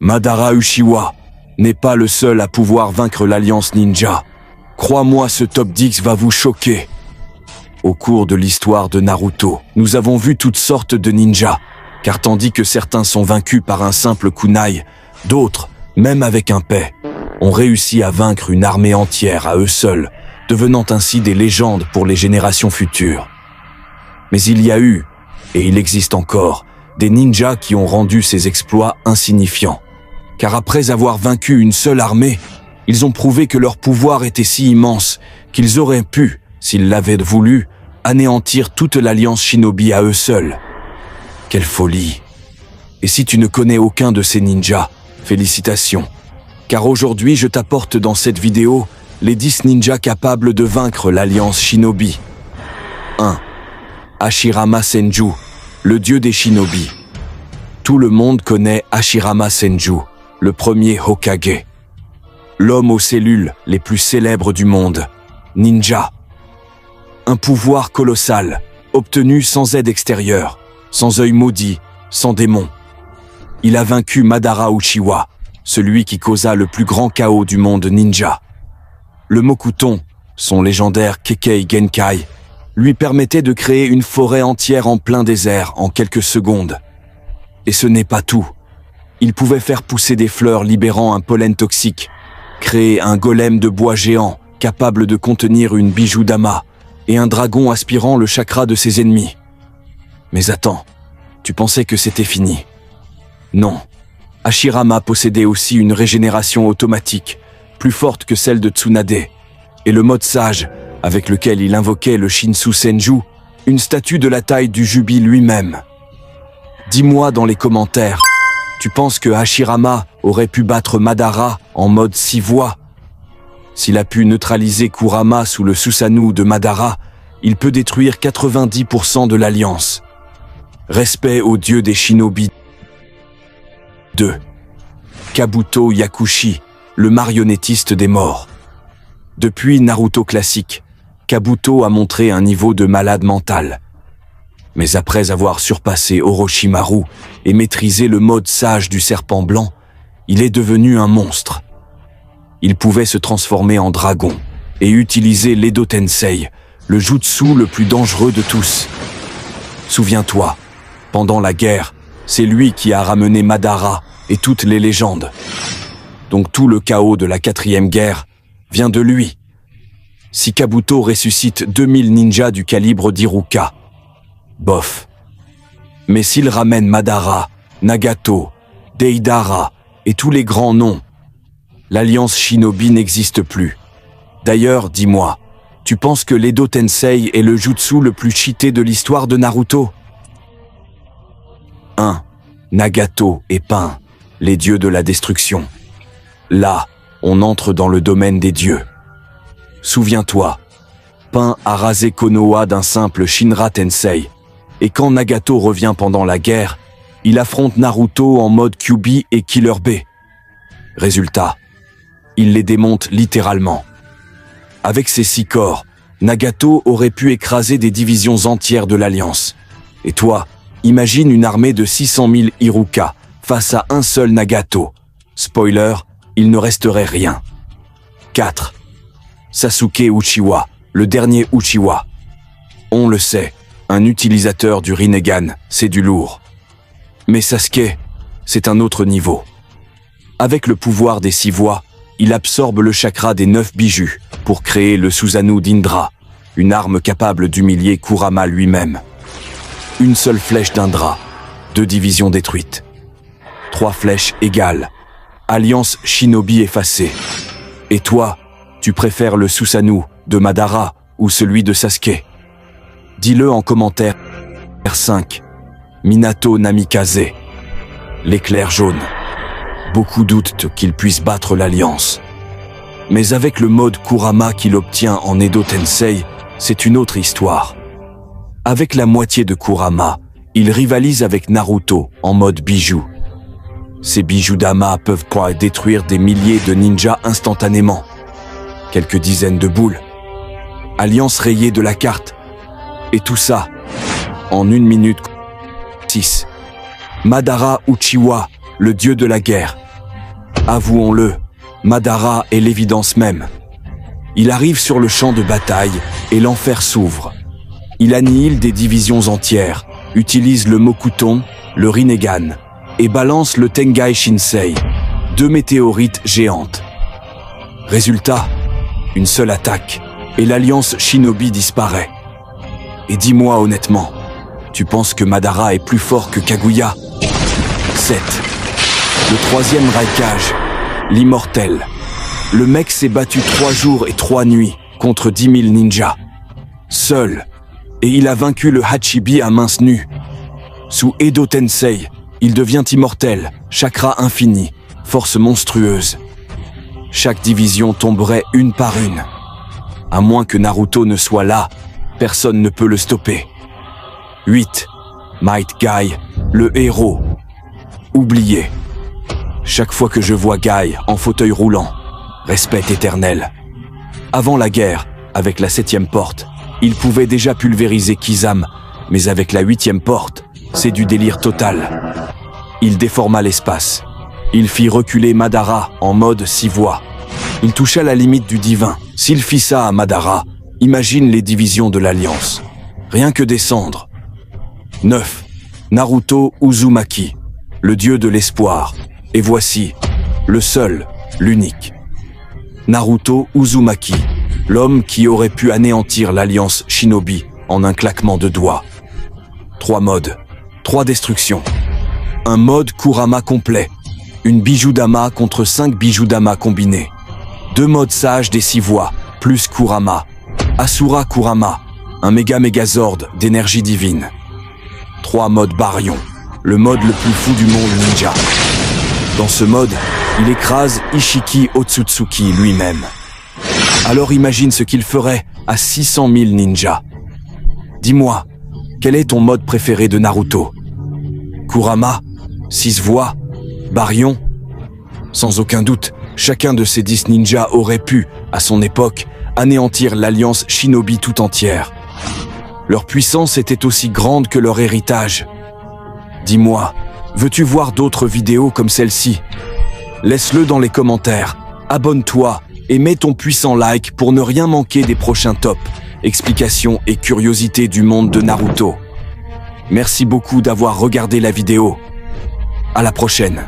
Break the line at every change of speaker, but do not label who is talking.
Madara Uchiwa n'est pas le seul à pouvoir vaincre l'Alliance Ninja. Crois-moi, ce top 10 va vous choquer. Au cours de l'histoire de Naruto, nous avons vu toutes sortes de ninjas, car tandis que certains sont vaincus par un simple kunai, d'autres, même avec un paix, ont réussi à vaincre une armée entière à eux seuls, devenant ainsi des légendes pour les générations futures. Mais il y a eu, et il existe encore, des ninjas qui ont rendu ces exploits insignifiants. Car après avoir vaincu une seule armée, ils ont prouvé que leur pouvoir était si immense qu'ils auraient pu, s'ils l'avaient voulu, anéantir toute l'alliance shinobi à eux seuls. Quelle folie! Et si tu ne connais aucun de ces ninjas, félicitations. Car aujourd'hui je t'apporte dans cette vidéo les 10 ninjas capables de vaincre l'alliance shinobi. 1. Hashirama Senju, le dieu des shinobi. Tout le monde connaît Hashirama Senju, le premier Hokage. L'homme aux cellules les plus célèbres du monde, ninja. Un pouvoir colossal, obtenu sans aide extérieure, sans œil maudit, sans démon. Il a vaincu Madara Uchiwa, celui qui causa le plus grand chaos du monde ninja. Le Mokuton, son légendaire Kekkei Genkai, lui permettait de créer une forêt entière en plein désert en quelques secondes. Et ce n'est pas tout. Il pouvait faire pousser des fleurs libérant un pollen toxique, créer un golem de bois géant capable de contenir une bijou-dama et un dragon aspirant le chakra de ses ennemis. Mais attends, tu pensais que c'était fini? Non. Hashirama possédait aussi une régénération automatique, plus forte que celle de Tsunade, et le mode sage, avec lequel il invoquait le Shinsu Senju, une statue de la taille du Jubi lui-même. Dis-moi dans les commentaires, tu penses que Hashirama aurait pu battre Madara en mode 6 voix? S'il a pu neutraliser Kurama sous le Susanoo de Madara, il peut détruire 90% de l'Alliance. Respect au dieu des shinobi. 2. Kabuto Yakushi, le marionnettiste des morts. Depuis Naruto classique, Kabuto a montré un niveau de malade mental. Mais après avoir surpassé Orochimaru et maîtrisé le mode sage du serpent blanc, il est devenu un monstre. Il pouvait se transformer en dragon et utiliser l'Edo Tensei, le jutsu le plus dangereux de tous. Souviens-toi, pendant la guerre, c'est lui qui a ramené Madara et toutes les légendes. Donc tout le chaos de la 4e guerre vient de lui. Si Kabuto ressuscite 2000 ninjas du calibre d'Iruka, bof. Mais s'il ramène Madara, Nagato, Deidara et tous les grands noms, l'alliance shinobi n'existe plus. D'ailleurs, dis-moi, tu penses que l'Edo Tensei est le jutsu le plus cheaté de l'histoire de Naruto? 1. Nagato et Pain, les dieux de la destruction. Là, on entre dans le domaine des dieux. Souviens-toi, Pain a rasé Konoha d'un simple Shinra Tensei, et quand Nagato revient pendant la guerre, il affronte Naruto en mode Kyuubi et Killer Bee. Résultat, il les démonte littéralement. Avec ses 6 corps, Nagato aurait pu écraser des divisions entières de l'Alliance. Et toi, imagine une armée de 600 000 Iruka face à un seul Nagato. Spoiler, il ne resterait rien. 4. Sasuke Uchiwa, le dernier Uchiwa. On le sait, un utilisateur du Rinnegan, c'est du lourd. Mais Sasuke, c'est un autre niveau. Avec le pouvoir des 6 voix, il absorbe le chakra des 9 bijus pour créer le Susanoo d'Indra, une arme capable d'humilier Kurama lui-même. Une seule flèche d'Indra, 2 divisions détruites. 3 flèches égales, alliance shinobi effacée. Et toi, tu préfères le Susanoo de Madara ou celui de Sasuke? Dis-le en commentaire. 5. Minato Namikaze, l'éclair jaune. Beaucoup doutent qu'il puisse battre l'Alliance. Mais avec le mode Kurama qu'il obtient en Edo Tensei, c'est une autre histoire. Avec la moitié de Kurama, il rivalise avec Naruto en mode bijou. Ces bijoux-dama peuvent détruire des milliers de ninjas instantanément. Quelques dizaines de boules. Alliance rayée de la carte. Et tout ça, en 1 minute. 6. Madara Uchiwa, le dieu de la guerre, Avouons-le, Madara est l'évidence même. Il arrive sur le champ de bataille et l'enfer s'ouvre. Il annihile des divisions entières, utilise le Mokuton, le Rinnegan, et balance le Tengai Shinsei, 2 météorites géantes. Résultat, une seule attaque, et l'alliance Shinobi disparaît. Et dis-moi honnêtement, tu penses que Madara est plus fort que Kaguya? 7. Le 3e Raikage, l'immortel. Le mec s'est battu 3 jours et 3 nuits contre 10 000 ninjas. Seul. Et il a vaincu le Hachibi à mains nues. Sous Edo Tensei, il devient immortel, chakra infini, force monstrueuse. Chaque division tomberait une par une. À moins que Naruto ne soit là, personne ne peut le stopper. 8. Might Guy, le héros. Oublié. Chaque fois que je vois Guy en fauteuil roulant, respect éternel. Avant la guerre, avec la 7e porte, il pouvait déjà pulvériser Kizame, mais avec la 8e porte, c'est du délire total. Il déforma l'espace. Il fit reculer Madara en mode 6 voix. Il toucha la limite du divin. S'il fit ça à Madara, imagine les divisions de l'Alliance. Rien que descendre. 9. Naruto Uzumaki, le dieu de l'espoir. Et voici, le seul, l'unique. Naruto Uzumaki, l'homme qui aurait pu anéantir l'Alliance Shinobi en un claquement de doigts. 3 modes, 3 destructions. Un mode Kurama complet, une Bijudama contre 5 Bijudama combinés. 2 modes sages des 6 voies, plus Kurama. Asura Kurama, un méga Megazord d'énergie divine. 3 modes Baryon, le mode le plus fou du monde ninja. Dans ce mode, il écrase Ishiki Otsutsuki lui-même. Alors imagine ce qu'il ferait à 600 000 ninjas. Dis-moi, quel est ton mode préféré de Naruto? Kurama? 6 voies? Baryon? Sans aucun doute, chacun de ces 10 ninjas aurait pu, à son époque, anéantir l'alliance Shinobi tout entière. Leur puissance était aussi grande que leur héritage. Dis-moi, veux-tu voir d'autres vidéos comme celle-ci? Laisse-le dans les commentaires, abonne-toi et mets ton puissant like pour ne rien manquer des prochains tops, explications et curiosités du monde de Naruto. Merci beaucoup d'avoir regardé la vidéo. À la prochaine.